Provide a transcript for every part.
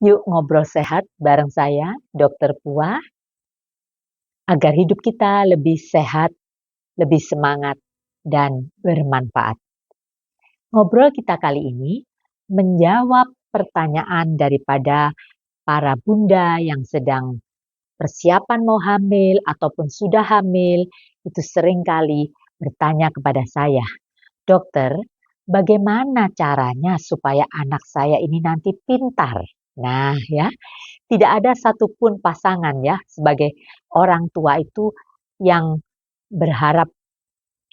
Yuk ngobrol sehat bareng saya, Dokter Puah, agar hidup kita lebih sehat, lebih semangat, dan bermanfaat. Ngobrol kita kali ini menjawab pertanyaan daripada para bunda yang sedang persiapan mau hamil ataupun sudah hamil, itu seringkali bertanya kepada saya, "Dokter, bagaimana caranya supaya anak saya ini nanti pintar?" Nah, ya, tidak ada satupun pasangan ya sebagai orang tua itu yang berharap,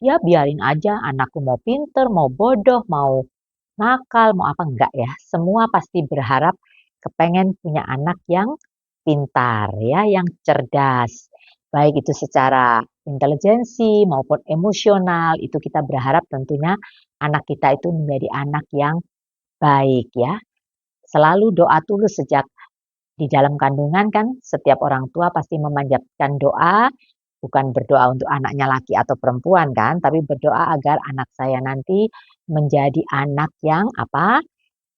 ya biarin aja anakku mau pinter, mau bodoh, mau nakal, mau apa enggak ya. Semua pasti berharap kepengen punya anak yang pintar ya, yang cerdas. Baik itu secara intelijensi maupun emosional, itu kita berharap tentunya anak kita itu menjadi anak yang baik ya. Selalu doa tulus sejak di dalam kandungan kan setiap orang tua pasti memanjatkan doa, bukan berdoa untuk anaknya laki atau perempuan kan, tapi berdoa agar anak saya nanti menjadi anak yang apa?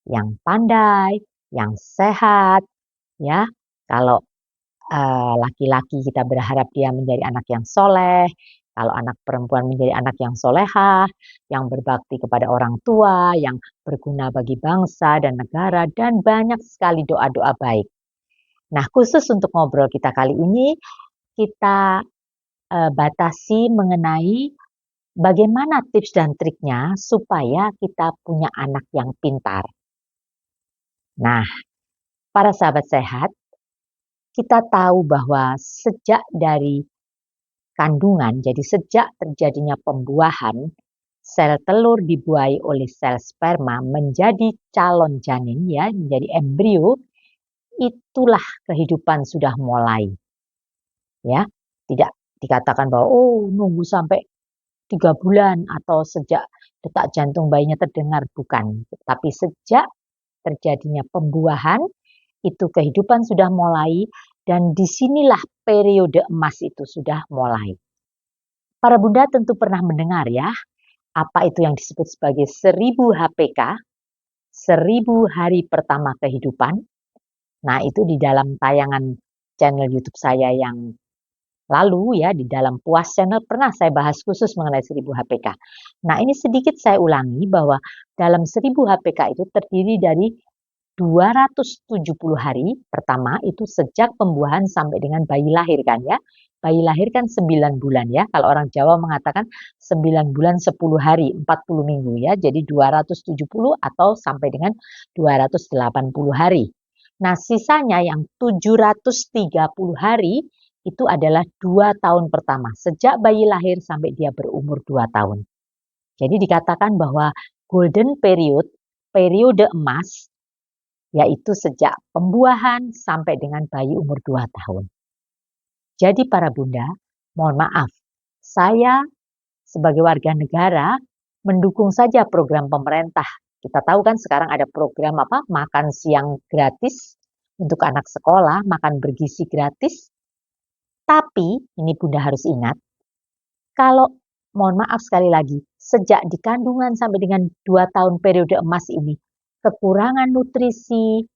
Yang pandai, yang sehat, ya. Kalau laki-laki kita berharap dia menjadi anak yang soleh, kalau anak perempuan menjadi anak yang solehah, yang berbakti kepada orang tua, yang berguna bagi bangsa dan negara, dan banyak sekali doa-doa baik. Nah, khusus untuk ngobrol kita kali ini, kita batasi mengenai bagaimana tips dan triknya supaya kita punya anak yang pintar. Nah, para sahabat sehat, kita tahu bahwa sejak dari kandungan, jadi sejak terjadinya pembuahan, sel telur dibuahi oleh sel sperma menjadi calon janin ya, menjadi embrio, itulah kehidupan sudah mulai. Ya, tidak dikatakan bahwa oh nunggu sampai 3 bulan atau sejak detak jantung bayinya terdengar, bukan. Tapi sejak terjadinya pembuahan itu kehidupan sudah mulai dan disinilah periode emas itu sudah mulai. Para bunda tentu pernah mendengar ya, apa itu yang disebut sebagai 1000 HPK, 1000 hari pertama kehidupan. Nah, itu di dalam tayangan channel YouTube saya yang lalu ya, di dalam Puas Channel pernah saya bahas khusus mengenai 1000 HPK. Nah, ini sedikit saya ulangi bahwa dalam 1000 HPK itu terdiri dari 270 hari pertama itu sejak pembuahan sampai dengan bayi lahir kan ya. Bayi lahir kan 9 bulan ya. Kalau orang Jawa mengatakan 9 bulan 10 hari, 40 minggu ya. Jadi 270 atau sampai dengan 280 hari. Nah, sisanya yang 730 hari itu adalah 2 tahun pertama, sejak bayi lahir sampai dia berumur 2 tahun. Jadi dikatakan bahwa golden period, periode emas, yaitu sejak pembuahan sampai dengan bayi umur 2 tahun. Jadi para bunda, mohon maaf, saya sebagai warga negara mendukung saja program pemerintah. Kita tahu kan sekarang ada program apa? Makan siang gratis untuk anak sekolah, makan bergizi gratis. Tapi, ini bunda harus ingat, kalau mohon maaf sekali lagi, sejak di kandungan sampai dengan 2 tahun periode emas ini, kekurangan nutrisi,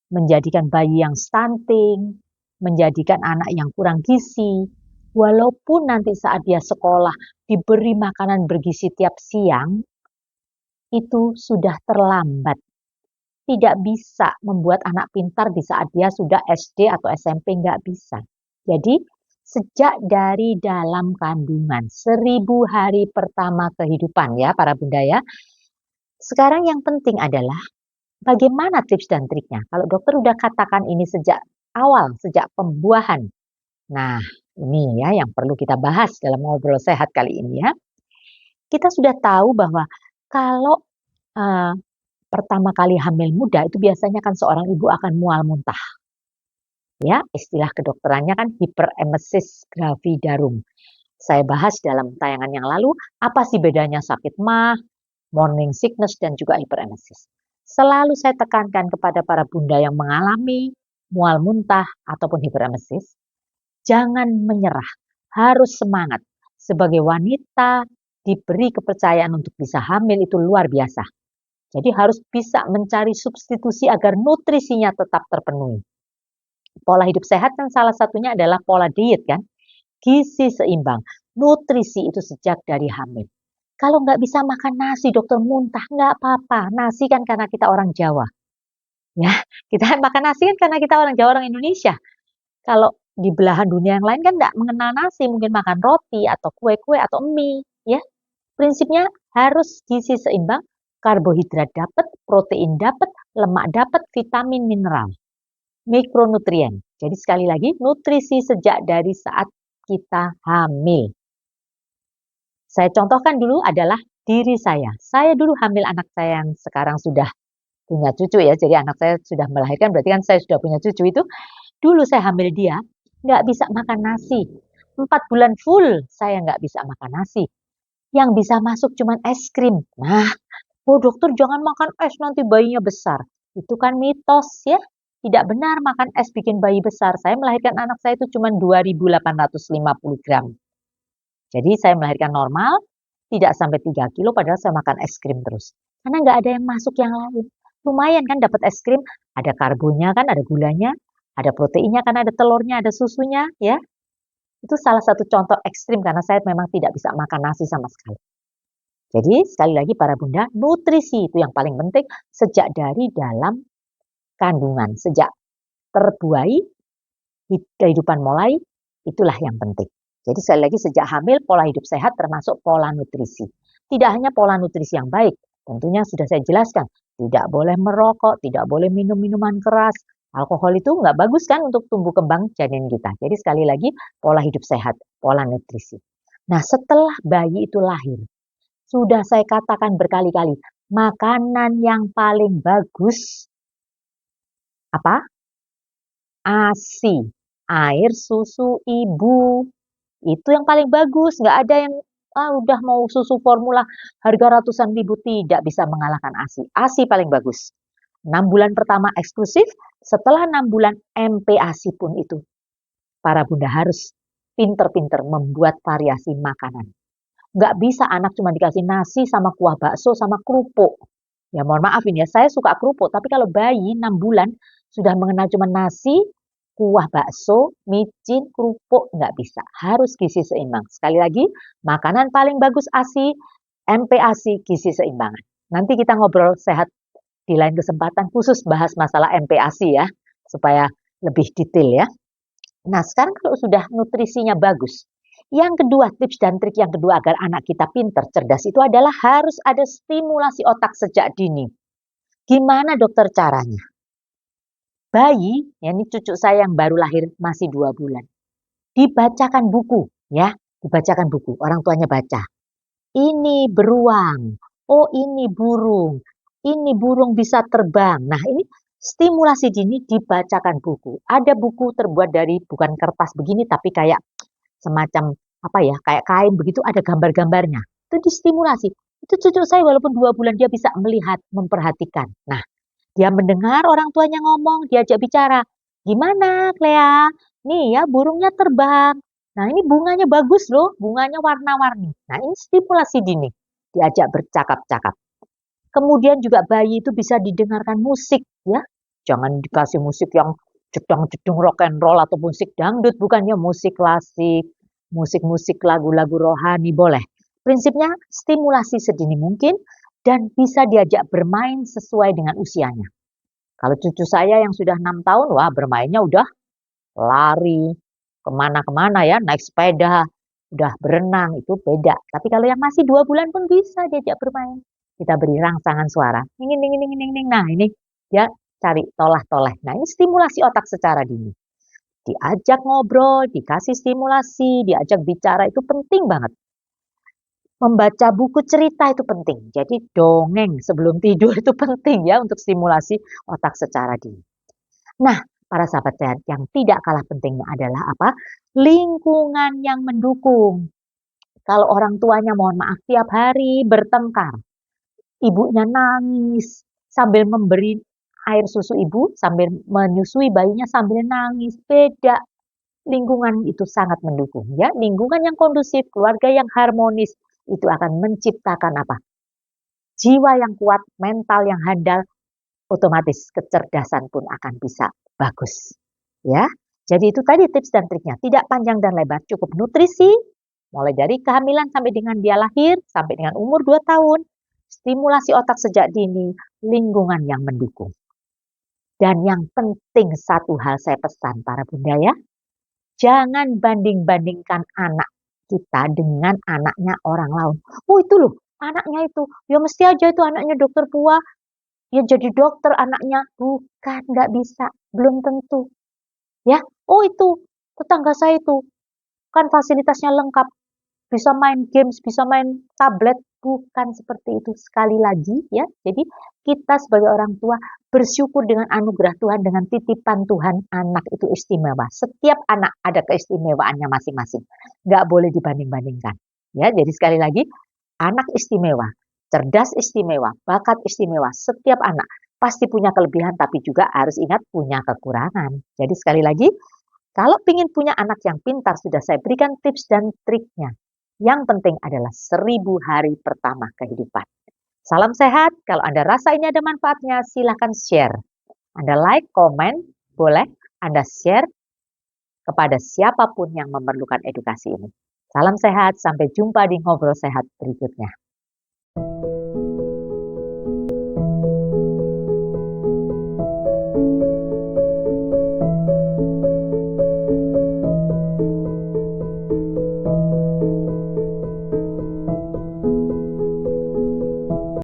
menjadikan bayi yang stunting, menjadikan anak yang kurang gizi, walaupun nanti saat dia sekolah diberi makanan bergizi tiap siang, itu sudah terlambat. Tidak bisa membuat anak pintar di saat dia sudah SD atau SMP, nggak bisa. Jadi, sejak dari dalam kandungan, 1000 hari pertama kehidupan ya para bunda ya. Sekarang yang penting adalah bagaimana tips dan triknya. Kalau dokter udah katakan ini sejak awal, sejak pembuahan. Nah, ini ya yang perlu kita bahas dalam ngobrol sehat kali ini ya. Kita sudah tahu bahwa kalau eh, pertama kali hamil muda itu biasanya kan seorang ibu akan mual muntah. Ya, istilah kedokterannya kan hiperemesis gravidarum. Saya bahas dalam tayangan yang lalu, apa sih bedanya sakit MAH, morning sickness, dan juga hiperemesis. Selalu saya tekankan kepada para bunda yang mengalami mual muntah ataupun hiperemesis, jangan menyerah, harus semangat. Sebagai wanita diberi kepercayaan untuk bisa hamil itu luar biasa. Jadi harus bisa mencari substitusi agar nutrisinya tetap terpenuhi. Pola hidup sehat kan salah satunya adalah pola diet kan. Gizi seimbang, nutrisi itu sejak dari hamil. Kalau nggak bisa makan nasi, dokter muntah, nggak apa-apa. Nasi kan karena kita orang Jawa. Ya, kita makan nasi kan karena kita orang Jawa, orang Indonesia. Kalau di belahan dunia yang lain kan nggak mengenal nasi, mungkin makan roti atau kue-kue atau mie. Ya, prinsipnya harus gizi seimbang, karbohidrat dapat, protein dapat, lemak dapat, vitamin, mineral, mikronutrien. Jadi sekali lagi, nutrisi sejak dari saat kita hamil. Saya contohkan dulu adalah diri saya. Saya dulu hamil anak saya yang sekarang sudah punya cucu ya. Jadi anak saya sudah melahirkan, berarti kan saya sudah punya cucu itu. Dulu saya hamil dia, nggak bisa makan nasi. 4 bulan full saya nggak bisa makan nasi. Yang bisa masuk cuma es krim. Nah, oh dokter jangan makan es nanti bayinya besar. Itu kan mitos ya. Tidak benar makan es bikin bayi besar. Saya melahirkan anak saya itu cuma 2.850 gram. Jadi saya melahirkan normal, tidak sampai 3 kilo padahal saya makan es krim terus. Karena nggak ada yang masuk yang lain. Lumayan kan dapat es krim, ada karbonya kan, ada gulanya, ada proteinnya kan, ada telurnya, ada susunya ya. Itu salah satu contoh ekstrim karena saya memang tidak bisa makan nasi sama sekali. Jadi sekali lagi para bunda, nutrisi itu yang paling penting sejak dari dalam kandungan, sejak terbuai, kehidupan mulai, itulah yang penting. Jadi sekali lagi sejak hamil pola hidup sehat termasuk pola nutrisi. Tidak hanya pola nutrisi yang baik, tentunya sudah saya jelaskan. Tidak boleh merokok, tidak boleh minum minuman keras. Alkohol itu nggak bagus kan untuk tumbuh kembang janin kita. Jadi sekali lagi pola hidup sehat, pola nutrisi. Nah setelah bayi itu lahir, sudah saya katakan berkali-kali, makanan yang paling bagus apa? ASI, air susu ibu. Itu yang paling bagus, nggak ada yang udah mau susu formula harga ratusan ribu tidak bisa mengalahkan ASI. ASI paling bagus. 6 bulan pertama eksklusif, setelah 6 bulan MPASI pun itu. Para bunda harus pinter-pinter membuat variasi makanan. Nggak bisa anak cuma dikasih nasi sama kuah bakso sama kerupuk. Ya mohon maaf ini ya, saya suka kerupuk, tapi kalau bayi 6 bulan sudah mengenal cuma nasi, kuah bakso, micin, kerupuk, nggak bisa. Harus gizi seimbang. Sekali lagi, makanan paling bagus ASI, MPASI, gizi seimbangan. Nanti kita ngobrol sehat di lain kesempatan khusus bahas masalah MPASI ya, supaya lebih detail ya. Nah sekarang kalau sudah nutrisinya bagus, yang kedua, tips dan trik yang kedua agar anak kita pinter, cerdas itu adalah harus ada stimulasi otak sejak dini. Gimana dokter caranya? Bayi, ya ini cucu saya yang baru lahir masih 2 bulan. Dibacakan buku, ya, dibacakan buku, orang tuanya baca. Ini beruang, oh ini burung bisa terbang. Nah ini stimulasi dini dibacakan buku. Ada buku terbuat dari bukan kertas begini tapi kayak semacam apa ya, kayak kain begitu ada gambar-gambarnya. Itu distimulasi. Itu cucu saya walaupun 2 bulan dia bisa melihat, memperhatikan. Nah, dia mendengar orang tuanya ngomong, diajak bicara. Gimana, Clea? Nih ya, burungnya terbang. Nah, ini bunganya bagus loh, bunganya warna-warni. Nah, ini stimulasi dini. Diajak bercakap-cakap. Kemudian juga bayi itu bisa didengarkan musik ya. Jangan dikasih musik yang jedang-jedung rock and roll atau musik dangdut, bukannya musik klasik, musik-musik lagu-lagu rohani boleh. Prinsipnya stimulasi sedini mungkin dan bisa diajak bermain sesuai dengan usianya. Kalau cucu saya yang sudah 6 tahun, wah bermainnya udah lari kemana-kemana ya, naik sepeda, udah berenang, itu beda. Tapi kalau yang masih 2 bulan pun bisa diajak bermain. Kita beri rangsangan suara. Ning, ning, ning, ning, ning. Nah ini dia cari tolah-toleh. Nah ini stimulasi otak secara dini. Diajak ngobrol, dikasih stimulasi, diajak bicara itu penting banget. Membaca buku cerita itu penting. Jadi dongeng sebelum tidur itu penting ya untuk stimulasi otak secara dini. Nah, para sahabat sehat yang tidak kalah pentingnya adalah apa? Lingkungan yang mendukung. Kalau orang tuanya mohon maaf tiap hari bertengkar, ibunya nangis sambil memberi air susu ibu, sambil menyusui bayinya sambil nangis, beda. Lingkungan itu sangat mendukung ya. Lingkungan yang kondusif, keluarga yang harmonis itu akan menciptakan apa? jiwa yang kuat, mental yang handal, otomatis kecerdasan pun akan bisa bagus. Ya, jadi itu tadi tips dan triknya. Tidak panjang dan lebar, cukup nutrisi, mulai dari kehamilan sampai dengan dia lahir, sampai dengan umur 2 tahun, stimulasi otak sejak dini, lingkungan yang mendukung. Dan yang penting satu hal saya pesan para bunda ya, jangan banding-bandingkan anak kita dengan anaknya orang lain. Oh itu loh, anaknya itu, ya mesti aja itu anaknya dokter Puah, ya jadi dokter anaknya. Bukan, nggak bisa, belum tentu. Ya, oh itu, tetangga saya itu, kan fasilitasnya lengkap, bisa main games, bisa main tablet, bukan seperti itu sekali lagi ya. Jadi kita sebagai orang tua bersyukur dengan anugerah Tuhan, dengan titipan Tuhan, anak itu istimewa. Setiap anak ada keistimewaannya masing-masing. Nggak boleh dibanding-bandingkan. Ya, jadi sekali lagi, anak istimewa, cerdas istimewa, bakat istimewa. Setiap anak pasti punya kelebihan, tapi juga harus ingat punya kekurangan. Jadi sekali lagi, kalau ingin punya anak yang pintar, sudah saya berikan tips dan triknya. Yang penting adalah 1000 hari pertama kehidupan. Salam sehat, kalau Anda rasa ini ada manfaatnya, silahkan share. Anda like, komen, boleh Anda share kepada siapapun yang memerlukan edukasi ini. Salam sehat, sampai jumpa di Ngobrol Sehat berikutnya.